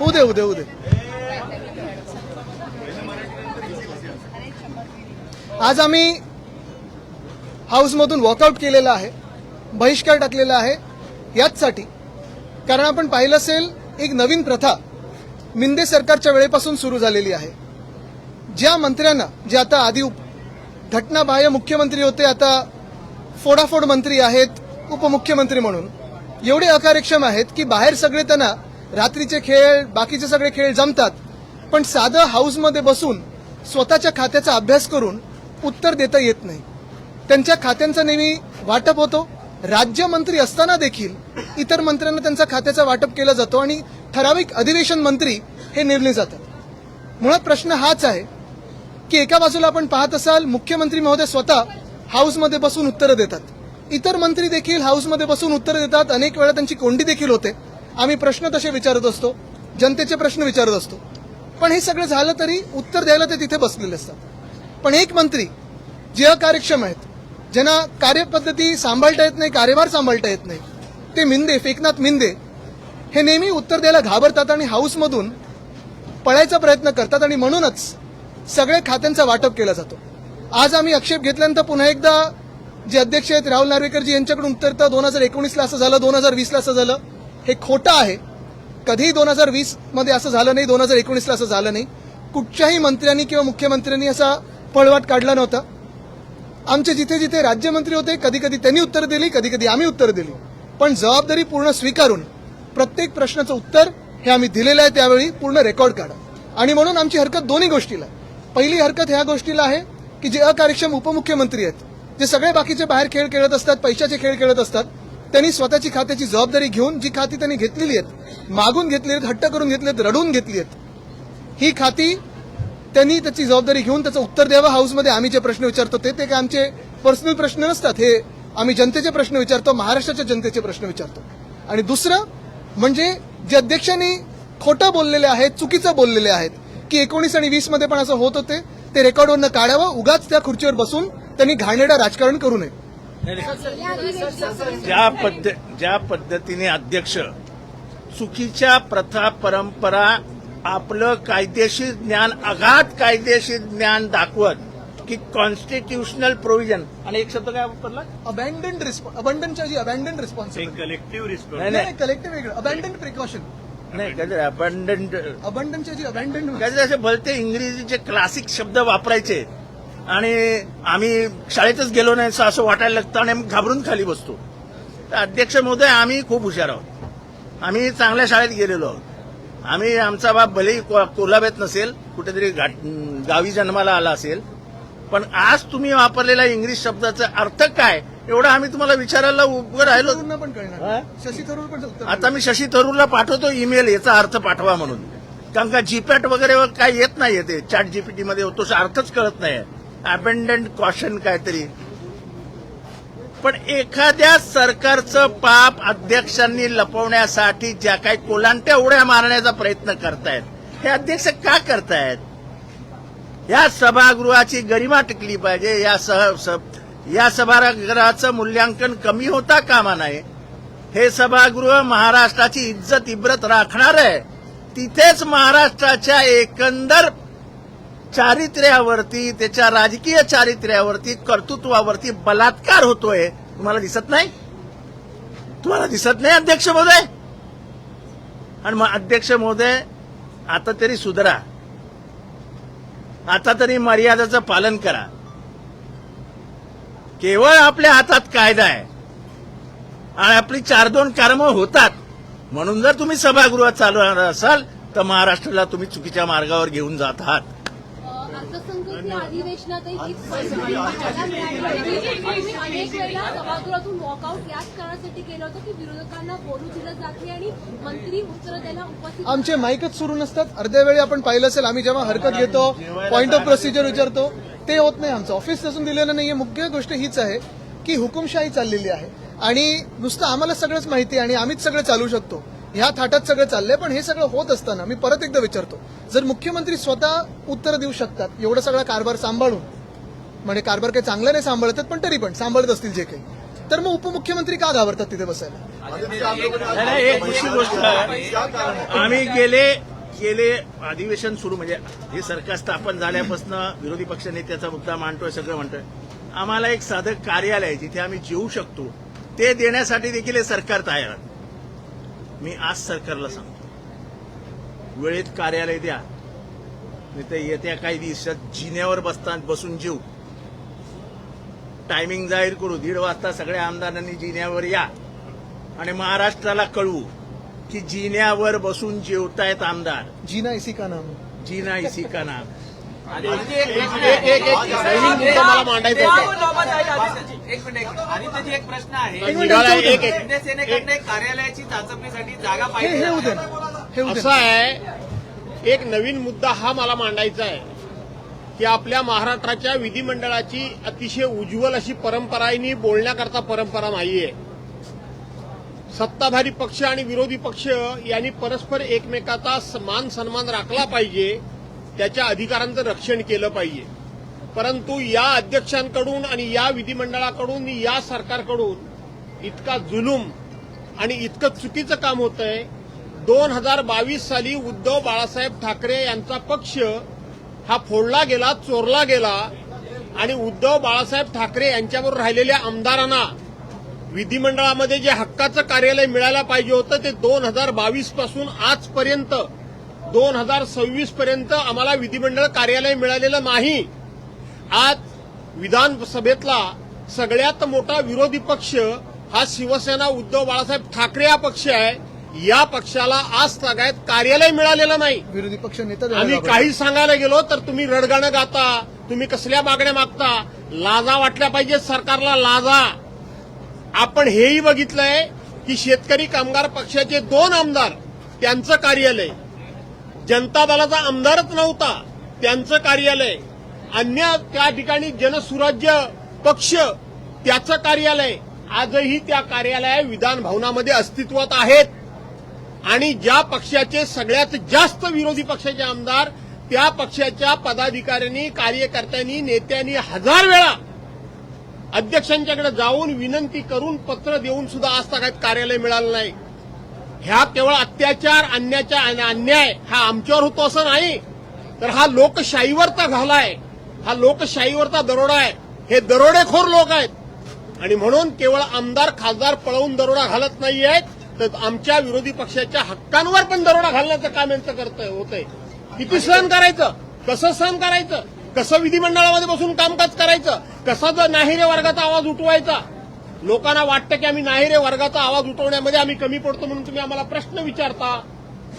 उदे आज आम्ही हाऊसमधून वॉकआउट केलेला आहे, बहिष्कार टाकलेला आहे याचसाठी कारण आपण पाहिलं असेल एक नवीन प्रथा मिंदे सरकारच्या वेळेपासून सुरू झालेली आहे. ज्या मंत्र्यांना जे आता आधी घटनाबाह्य मुख्यमंत्री होते, आता फोडाफोड मंत्री आहेत, उपमुख्यमंत्री म्हणून एवढे अकार्यक्षम आहेत की बाहेर सगळे त्यांना रात्रीचे खेळ बाकीचे सगळे खेळ जमतात, पण साधं हाऊसमध्ये बसून स्वतःच्या खात्याचा अभ्यास करून उत्तर देता येत नाही. त्यांच्या खात्यांचा नेहमी वाटप होतो. राज्यमंत्री असताना देखील इतर मंत्र्यांना त्यांचा खात्याचा वाटप केलं जातो आणि ठराविक अधिवेशन मंत्री हे नेमले जातात. मुळात प्रश्न हाच आहे की एका बाजूला आपण पाहत असाल मुख्यमंत्री महोदय स्वतः हाऊसमध्ये बसून उत्तरं देतात, इतर मंत्री देखील हाऊसमध्ये बसून उत्तरं देतात, अनेक वेळा त्यांची कोंडी देखील होते. आम्ही प्रश्न तसे विचारत असतो, जनतेचे प्रश्न विचारत असतो, पण हे सगळं झालं तरी उत्तर द्यायला ते तिथे बसलेले असतात. पण एक मंत्री जे अकार्यक्षम आहेत, ज्यांना कार्यपद्धती सांभाळता येत नाही, कार्यभार सांभाळता येत नाही, ते मिंदे एकनाथ मिंदे हे नेहमी उत्तर द्यायला घाबरतात आणि हाऊसमधून पळायचा प्रयत्न करतात आणि म्हणूनच सगळे खात्यांचा वाटप केला जातो. आज आम्ही आक्षेप घेतल्यानंतर पुन्हा एकदा जे अध्यक्ष आहेत राहुल नार्वेकरजी यांच्याकडून उत्तर तर 2019ला असं झालं, 2020ला असं झालं, हे खोटं आहे. कधीही 2020 मध्ये असं झालं नाही, 2019ला असं झालं नाही. कुठच्याही मंत्र्यांनी किंवा मुख्यमंत्र्यांनी असा पळवाट काढला नव्हता. आमचे जिथे जिथे राज्यमंत्री होते कधी कधी त्यांनी उत्तर दिली, कधी कधी आम्ही उत्तर दिली, पण जबाबदारी पूर्ण स्वीकारून प्रत्येक प्रश्नाचं उत्तर हे आम्ही दिलेलं आहे. त्यावेळी पूर्ण रेकॉर्ड काढा. आणि म्हणून आमची हरकत दोन्ही गोष्टीला. पहिली हरकत ह्या गोष्टीला आहे की जे अकार्यक्षम उपमुख्यमंत्री आहेत, जे सगळे बाकीचे बाहेर खेळ खेळत असतात, पैशाचे खेळ खेळत असतात, त्यांनी स्वतःची खात्याची जबाबदारी घेऊन जी खाती त्यांनी घेतलेली आहेत, मागून घेतली आहेत, हट्ट करून घेतली आहेत, रडून घेतली आहेत, ही खाती त्यांनी त्याची जबाबदारी घेऊन त्याचं उत्तर द्यावं. हाऊसमध्ये आम्ही जे प्रश्न विचारतो ते काय आमचे पर्सनल प्रश्न नसतात, हे आम्ही जनतेचे प्रश्न विचारतो, महाराष्ट्राच्या जनतेचे प्रश्न विचारतो. आणि दुसरं म्हणजे जे अध्यक्षांनी खोटं बोललेले आहेत, चुकीचं बोललेले आहेत की 19 आणि 20 मध्ये पण असं होत होते, ते रेकॉर्डवरनं काढावं. उगाच त्या खुर्चीवर बसून त्यांनी घाणेरडं राजकारण करू नये. ज्या पद्धतीने अध्यक्ष चुकीच्या प्रथा परंपरा आपलं कायदेशीर ज्ञान अगाध कायदेशीर ज्ञान दाखवत की कॉन्स्टिट्यूशनल प्रोव्हिजन आणि एक शब्द काय वापरला अबँडन्ड रिस्पॉन्सिबिलिटी कलेक्टिव्ह रिस्पॉन्स नाही कलेक्टिव्ह वेगळं अबँडन्ड प्रिकॉशन नाही काहीतरी अबंडनची अबँडन्ड काहीतरी असे भलते इंग्रजीचे क्लासिक शब्द वापरायचे आणि आम्ही शाळेतच गेलो नाही असं वाटायला लागतं आणि आम्ही घाबरून खाली बसतो. तर अध्यक्ष महोदय आम्ही खूप हुशार आहोत, आम्ही चांगल्या शाळेत गेलेलो आहोत. आम्ही आमचा बाप भलेही कोल्हाब्यात नसेल, कुठेतरी गावी जन्माला आला असेल, पण आज तुम्ही वापरलेला इंग्लिश शब्दाचा अर्थ काय एवढं आम्ही तुम्हाला विचारायला उभं राहिलो. पण कळणार, शशी थरूर पण आता मी शशी थरूरला पाठवतो ईमेल याचा अर्थ पाठवा म्हणून, कारण का जीपॅट वगैरे काय येत नाहीये, ते चॅट जीपीटी मध्ये होतो, अर्थच कळत नाही. अबंडंट कॉशन काहीतरी. पण एखाद्या सरकारचं पाप अध्यक्षांनी लपवण्यासाठी ज्या काही कोलांट्या उड्या मारण्याचा प्रयत्न करतायत, हे अध्यक्ष का करतायत? या सभागृहाची गरिमा टिकली पाहिजे, या सभागृहाचं मूल्यांकन कमी होता कामा नये. हे सभागृह महाराष्ट्राची इज्जत इब्रत राखणार आहे, तिथेच महाराष्ट्राच्या एकंदर चारित्र्यावरती, त्याच्या राजकीय चारित्र्यावरती, कर्तृत्वावरती बलात्कार होतोय. तुम्हाला दिसत नाही? तुम्हाला दिसत नाही अध्यक्ष महोदय? आणि मग अध्यक्ष महोदय आता तरी सुधरा, आता तरी मर्यादेचं पालन करा. केवळ आपल्या हातात कायदा आहे आणि आपली 4-2 कामं होतात म्हणून जर तुम्ही सभागृहात चालवणार असाल तर महाराष्ट्राला तुम्ही चुकीच्या मार्गावर घेऊन जात आहात. अर्थसंकल्पीय अधिवेशनातही अनेक वेळा सभागृहातून वॉकआउट याच कारणासाठी केलं होतं की विरोधकांना बोलू दिलं जात नाही आणि मंत्री उत्तर द्यायला उपस्थित. आमचे माईकच सुरू नसतात. अर्ध्या वेळी आपण पाहिलं असेल, आम्ही जेव्हा हरकत घेतो, पॉइंट ऑफ प्रोसिजर विचारतो, ते होत नाही. आमचं ऑफिस असून दिलेलं नाहीये. मुख्य गोष्ट हीच आहे की हुकुमशाही चाललेली आहे आणि नुसतं आम्हाला सगळंच माहिती आहे आणि आम्हीच सगळं चालू शकतो, ह्या थाटात सगळं चाललंय. पण हे सगळं होत असताना मी परत एकदा विचारतो, जर मुख्यमंत्री स्वतः उत्तर देऊ शकतात एवढा सगळा कारभार सांभाळून, म्हणजे कारभार काही चांगला नाही सांभाळतात पण तरी पण सांभाळत असतील जे काही, तर मग उपमुख्यमंत्री का घाबरतात तिथे बसायला? नाही, एक दुसरी गोष्ट आहे, आम्ही गेले अधिवेशन सुरू म्हणजे हे सरकार स्थापन झाल्यापासून विरोधी पक्ष नेत्याचा मुद्दा मांडतोय, सगळं म्हणतोय. आम्हाला एक साधं कार्यालय आहे जिथे आम्ही जेवू शकतो, ते देण्यासाठी देखील हे सरकार तयार आहे. मी आज सरकारला सांगतो, वेळेत कार्यालय द्या, नाही तर येत्या काही दिवसात जिन्यावर बसून जेऊ. टायमिंग जाहीर करू, 1:30 वाजता सगळ्या आमदारांनी जिन्यावर या आणि महाराष्ट्राला कळवू की जिन्यावर बसून जेवतायत आमदार. जीना इसी का नाम. जिना इसी का नाम. मला मांडायचं एक मिनिट आदित्यजी, एक प्रश्न आहे. एक शिवसेनेकडनं एक कार्यालयाची चाचपणीसाठी जागा हे पाहिजे. होऊ दे ना. हे होऊ दे असं ना. आहे, एक नवीन मुद्दा हा मला मांडायचा आहे की आपल्या महाराष्ट्राच्या विधिमंडळाची अतिशय उज्ज्वल अशी परंपरा आहे, बोलण्याकरता परंपरा नाहीये. सत्ताधारी पक्ष आणि विरोधी पक्ष यांनी परस्पर एकमेकाचा मान सन्मान राखला पाहिजे, त्याच्या अधिकारांचं रक्षण केलं पाहिजे. परंतु या अध्यक्षांकडून आणि या विधिमंडळाकडून या सरकारकडून इतका जुलूम आणि इतकं चुकीचं काम होतंय. 2022 साली उद्धव बाळासाहेब ठाकरे यांचा पक्ष हा फोडला गेला, चोरला गेला आणि उद्धव बाळासाहेब ठाकरे यांच्यावर राहिलेल्या आमदारांना विधिमंडळामध्ये जे हक्काचं कार्यालय मिळायला पाहिजे होतं ते 2022 पासून आजपर्यंत 2026 पर्यंत आम्हाला विधिमंडळ कार्यालय मिळालेलं नाही. आज विधानसभेतला सगळ्यात मोठा विरोधी पक्ष हा शिवसेना उद्धव बाळासाहेब ठाकरे हा पक्ष आहे. या पक्षाला आज तागायत कार्यालय मिळालेलं नाही. विरोधी पक्ष नेता आम्ही द्यायला काही सांगायला गेलो तर तुम्ही रडगाणं गाता, तुम्ही कसल्या मागण्या मागता. लाजा वाटल्या पाहिजेत सरकारला, लाजा. आपण हेही बघितलंय की शेतकरी कामगार पक्षाचे 2 आमदार त्यांचं कार्यालय, जनता दलाचा आमदारच नव्हता त्यांचं कार्यालय, अन्य त्या ठिकाणी जनसुराज्य पक्ष त्याचं कार्यालय, आजही त्या कार्यालय विधान भवनामध्ये अस्तित्वात आहेत. आणि ज्या पक्षाचे सगळ्यात जास्त विरोधी पक्षाचे आमदार, त्या पक्षाच्या पदाधिकाऱ्यांनी, कार्यकर्त्यांनी, नेत्यांनी 1000 वेळा अध्यक्षांच्याकडे जाऊन विनंती करून पत्र देऊन सुद्धा आज तक कार्यालय मिळालं नाही. ह्या केवळ अत्याचार, अन्याय हा आमच्यावर होतो असं नाही, तर हा लोकशाहीवरचा घालाय, हा लोकशाहीवरचा दरोडा आहे. हे दरोडेखोर लोक आहेत आणि म्हणून केवळ आमदार खासदार पळवून दरोडा घालत नाहीयेत, तर आमच्या विरोधी पक्षाच्या हक्कांवर पण दरोडा घालण्याचं काम यांचं होतंय. किती सहन करायचं, कसं सहन करायचं, कसं विधिमंडळामध्ये बसून कामकाज करायचं, कसा जर नाहिरे वर्गाचा आवाज उठवायचा. लोकांना वाटतं की आम्ही नाहिरे वर्गाचा आवाज उठवण्यामध्ये आम्ही कमी पडतो म्हणून तुम्ही आम्हाला प्रश्न विचारता,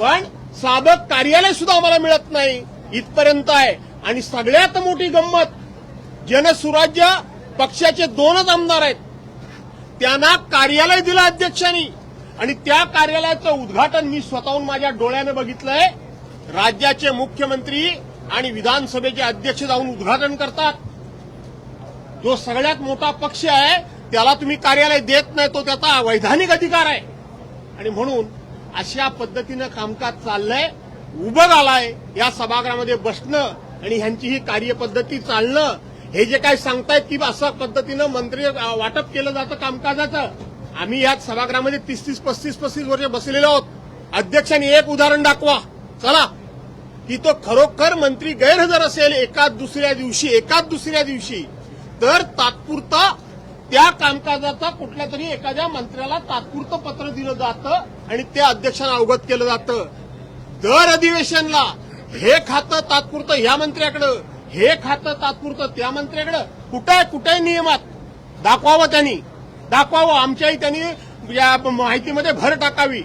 पण साधं कार्यालय सुद्धा आम्हाला मिळत नाही, इथपर्यंत आहे. आणि सगळ्यात मोठी गंमत, जनसुराज्य पक्षाचे 2च आमदार आहेत, त्यांना कार्यालय दिलं अध्यक्षांनी आणि त्या कार्यालयाचं उद्घाटन मी स्वतःहून माझ्या डोळ्यानं बघितलंय. राज्याचे मुख्यमंत्री आणि विधानसभेचे अध्यक्ष जाऊन उद्घाटन करतात. जो सगळ्यात मोठा पक्ष आहे त्याला तुम्ही कार्यालय देत नाही, तो त्याचा वैधानिक अधिकार आहे. आणि म्हणून अशा पद्धतीनं कामकाज चाललंय. उभं आलाय या सभागृहामध्ये बसणं आणि ह्यांची ही कार्यपद्धती चालणं, हे जे काही सांगतायत की अशा पद्धतीनं मंत्री वाटप केलं जातं कामकाजाचं. आम्ही या सभागृहामध्ये 30-35 वर्ष बसलेलो आहोत. अध्यक्षांनी एक उदाहरण दाखवा चला की तो खरोखर मंत्री गैरहजर असेल एकाच दुसऱ्या दिवशी, तर तात्पुरता त्या कामकाजाचा कुठल्या तरी एखाद्या मंत्र्याला तात्पुरतं पत्र दिलं जातं आणि ते अध्यक्षांना अवगत केलं जातं. दर अधिवेशनला हे खातं तात्पुरतं ह्या मंत्र्याकडं, हे खातं तात्पुरतं त्या मंत्र्याकडं. कुठे नियमात दाखवावं, त्यांनी दाखवावं. आमच्याही त्यांनी या माहितीमध्ये भर टाकावी.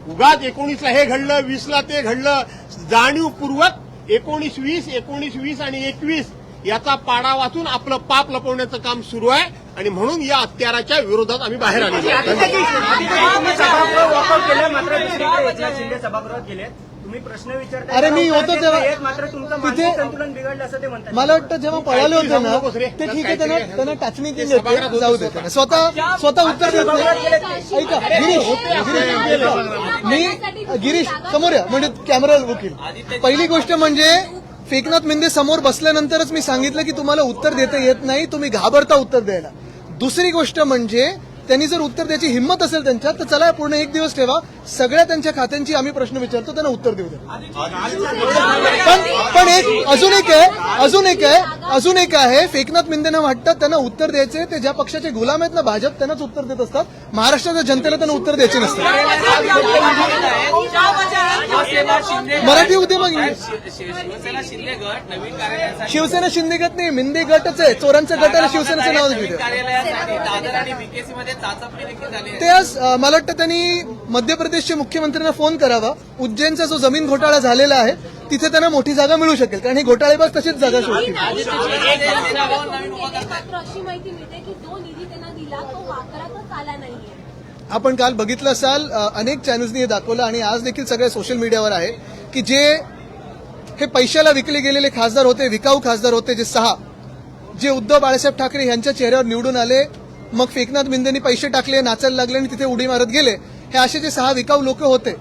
उगाच 19ला हे घडलं, 20ला ते घडलं, जाणीवपूर्वक 19-20 आणि 21 याचा पाडा वाचून आपलं पाप लपवण्याचं काम सुरू आहे. आणि म्हणून या हत्याराच्या विरोधात आम्ही बाहेर आलेलो आहोत. तुम्ही सभागृह वॉकआउट केलं, मात्र दुसरीकडे एकनाथ शिंदे सभागृहात गेले. तुम्ही प्रश्न विचारताय, अरे मी होतो तेव्हा मात्र तुमचं तिथे मानसिक संतुलन बिघडलं असं ते म्हणतात. मला वाटतं जेव्हा पळाले होते ना ते ठीक आहे, त्यांना टाचणी दिली होती, जाऊ दे. त्यांना स्वतः उत्तर देत नाही. ऐका गिरीश समोर या, म्हणजे कॅमेरा वकील. पहिली गोष्ट म्हणजे एकनाथ शिंदे समोर बसल्यानंतरच मी सांगितलं की तुम्हाला उत्तर देता येत नाही, तुम्ही घाबरता उत्तर द्यायला. दुसरी गोष्ट म्हणजे त्यांनी जर उत्तर द्यायची हिंमत असेल त्यांच्यात तर चला पूर्ण एक दिवस ठेवा, सगळ्या त्यांच्या खात्यांची आम्ही प्रश्न विचारतो, त्यांना उत्तर देऊ द्या. पण अजून एक आहे फेकनाथ मिंदेंना वाटतं त्यांना उत्तर द्यायचे, ते ज्या पक्षाचे गुलाम आहेत ना भाजप, त्यांनाच उत्तर देत असतात. महाराष्ट्राच्या जनतेला त्यांना उत्तर द्यायचे नसतं. मराठी उद्यमक शिवसेना शिंदे गट नवीन कार्यालयासाठी शिवसेना शिंदे गट नाही, मिंदे गटच आहे. चोरांचं गट आणि शिवसेनेचं नाव नवीन दिलं. कार्यालयासाठी दादर आणि बीकेसी मध्ये चाचपणी देखील झाली आहे. ते आज मला वाटतं त्यांनी मध्य प्रदेशचे मुख्यमंत्र्यांना फोन करावा. उज्जैनचा जो जमीन घोटाळा झालेला आहे तिथे त्यांना मोठी जागा मिळू शकेल, कारण हे घोटाळेबाज तशीच जागा शोधतील. मात्र अशी माहिती मिळते की जो निधी त्यांना दिला तो वापरातच आला नाहीये. आपण काल बघितलं असाल, अनेक चॅनल्सनी हे दाखवलं आणि आज देखील सगळ्या सोशल मीडियावर आहे की जे हे पैशाला विकले गेलेले खासदार होते, विकाऊ खासदार होते, जे 6 जे उद्धव बाळासाहेब ठाकरे यांच्या चेहऱ्यावर निवडून आले, मग फेकनाथ मिंदेंनी पैसे टाकले, नाचायला लागले आणि तिथे उडी मारत गेले. हे असे जे 6 विकाऊ लोक होते,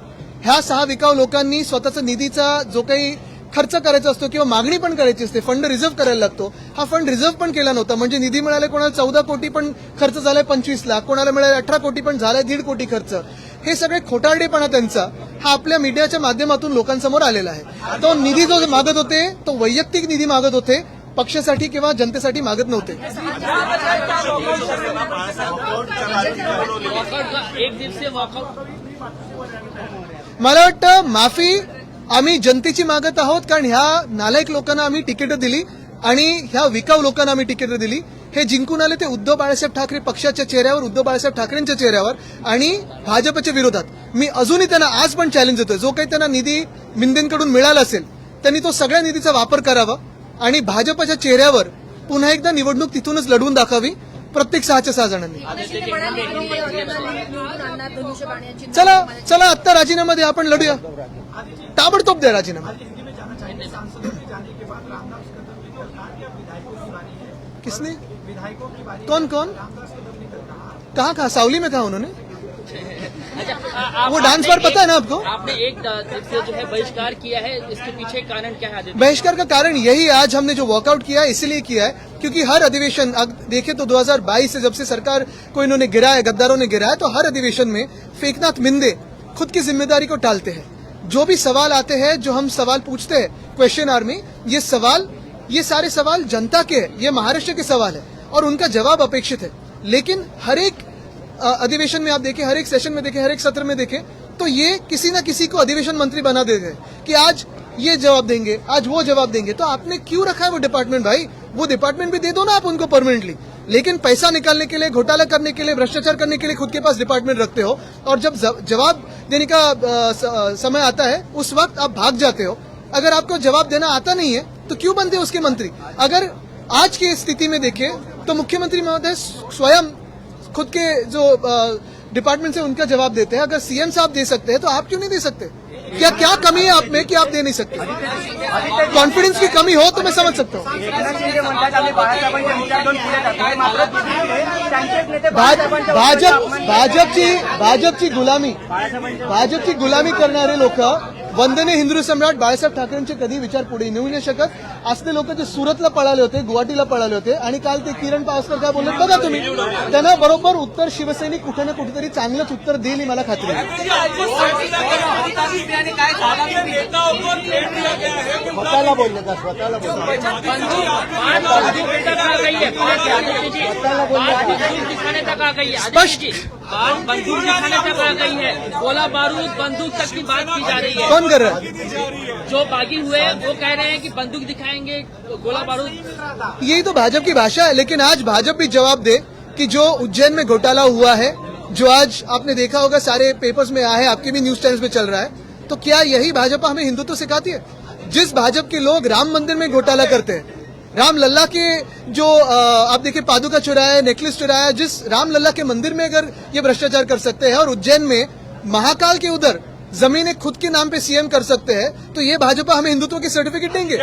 ह्या 6 विकाऊ लोकांनी स्वतःचा निधीचा जो काही खर्च करायचा असतो किंवा मागणी पण करायची असते, फंड रिझर्व्ह करायला लागतो, हा फंड रिझर्व्ह पण केला नव्हता. म्हणजे निधी मिळाले, कोणाला 14 कोटी पण खर्च झालाय 25 लाख, कोणाला मिळाले 18 कोटी पण झालाय 1.5 कोटी खर्च. हे सगळे खोटारडेपणा त्यांचा हा आपल्या मीडियाच्या माध्यमातून लोकांसमोर आलेला आहे. तो निधी जो मागत होते तो वैयक्तिक निधी मागत होते, पक्षासाठी किंवा जनतेसाठी मागत नव्हते. मला वाटतं माफी आम्ही जनतेची मागत आहोत, कारण ह्या नालायक लोकांना आम्ही तिकीटं दिली आणि ह्या विकाऊ लोकांना आम्ही तिकीटं दिली. हे जिंकून आले ते उद्धव बाळासाहेब ठाकरे पक्षाच्या चेहऱ्यावर, उद्धव बाळासाहेब ठाकरेंच्या चेहऱ्यावर आणि भाजपच्या विरोधात. मी अजूनही त्यांना आज पण चॅलेंज देतोय, जो काही त्यांना निधी मिंदेंकडून मिळाला असेल त्यांनी तो सगळ्या निधीचा वापर करावा आणि भाजपच्या चेहऱ्यावर पुन्हा एकदा निवडणूक तिथूनच लढवून दाखवावी प्रत्येक 6च्या 6 जणांनी. चला आत्ता राजीनामा द्या, आपण लढूया, ताबडतोब द्या राजीनामा. किसने? कौन कहा सावली में कहा उन्होंने? वो डांस बार पता है ना आपको? आपने एक से जो है बहिष्कार किया है, इसके पीछे कारण क्या है? बहिष्कार का कारण यही, आज हमने जो वॉकआउट किया है इसलिए किया है क्योंकि हर अधिवेशन देखे तो 2022 से जब से सरकार को इन्होंने गिराया, गद्दारों ने गिराया, तो हर अधिवेशन में फेकनाथ मिंदे खुद की जिम्मेदारी को टालते हैं. जो भी सवाल आते हैं, जो हम सवाल पूछते हैं क्वेश्चन आवर में, ये सारे सवाल जनता के हैं, ये महाराष्ट्र के सवाल है और उनका जवाब अपेक्षित है. लेकिन हर एक अधिवेशन में आप देखें, हर एक सेशन में देखें, हर एक सत्र में देखें, तो ये किसी न किसी को अधिवेशन मंत्री बना देते हैं कि आज ये जवाब देंगे, आज वो जवाब देंगे. तो आपने क्यों रखा है वो डिपार्टमेंट भाई? वो डिपार्टमेंट भी दे दो ना आप उनको परमानेंटली. लेकिन पैसा निकालने के लिए, घोटाला करने के लिए, भ्रष्टाचार करने के लिए खुद के पास डिपार्टमेंट रखते हो और जब जवाब देने का समय आता है उस वक्त आप भाग जाते हो. अगर आपको जवाब देना आता नहीं है तो क्यों बनते हो उसके मंत्री? अगर आज की स्थिति में देखें तो मुख्यमंत्री महोदय स्वयं खुद के जो डिपार्टमेंट से उनका जवाब देते हैं. अगर सीएम साहब दे सकते हैं तो आप क्यों नहीं दे सकते? क्या कमी है आप में कि आप दे नहीं सकते? कॉन्फिडेंस की कमी हो तो मैं समझ सकता हूँ. एकनाथ शिंदे म्हणतात आम्ही बाळासाहेबांचे विचार घेऊन पुढे जातो, मात्र त्यांचेच नेते भाजपची गुलामी करणारे लोक, वंदनीय हिंदू सम्राट बाळासाहेब ठाकरेंचे कधी विचार पुढे नेऊ नाही शकत. असले लोक जे सुरतला पळाले होते, गुवाहाटीला पळाले होते आणि काल ते किरण पावसकर काय बोलले बघा तुम्ही, त्यांना बरोबर उत्तर शिवसैनिक कुठे ना कुठेतरी चांगलंच उत्तर देईल ही मला खात्री आहे. स्वतःला बोलले का? स्वतःला बोलले दिखाने तक आ गई है, स्पष्ट बंदूक दिखाने तक आ गई है, गोला बारूद बंदूक तक की बात की जा रही है. कौन कर रहा है? जो बागी हुए वो कह रहे हैं कि बंदूक दिखाएंगे, गोला बारूद. यही तो भाजपा की भाषा है. लेकिन आज भाजपा भी जवाब दे कि जो उज्जैन में घोटाला हुआ है, जो आज आपने देखा होगा सारे पेपर्स में आया है, आपके भी न्यूज चैनल्स में चल रहा है, तो क्या यही भाजपा हमें हिंदुत्व सिखाती है? जिस भाजपा के लोग राम मंदिर में घोटाला करते हैं, राम लल्ला के जो आप देखिए पादुका चुराया, नेकलेस चुराया, जिस राम लल्ला के मंदिर में अगर ये भ्रष्टाचार कर सकते हैं और उज्जैन में महाकाल के उधर जमीनें खुद के नाम पे सीएम कर सकते हैं, तो ये भाजपा हमें हिंदुत्व की सर्टिफिकेट देंगे?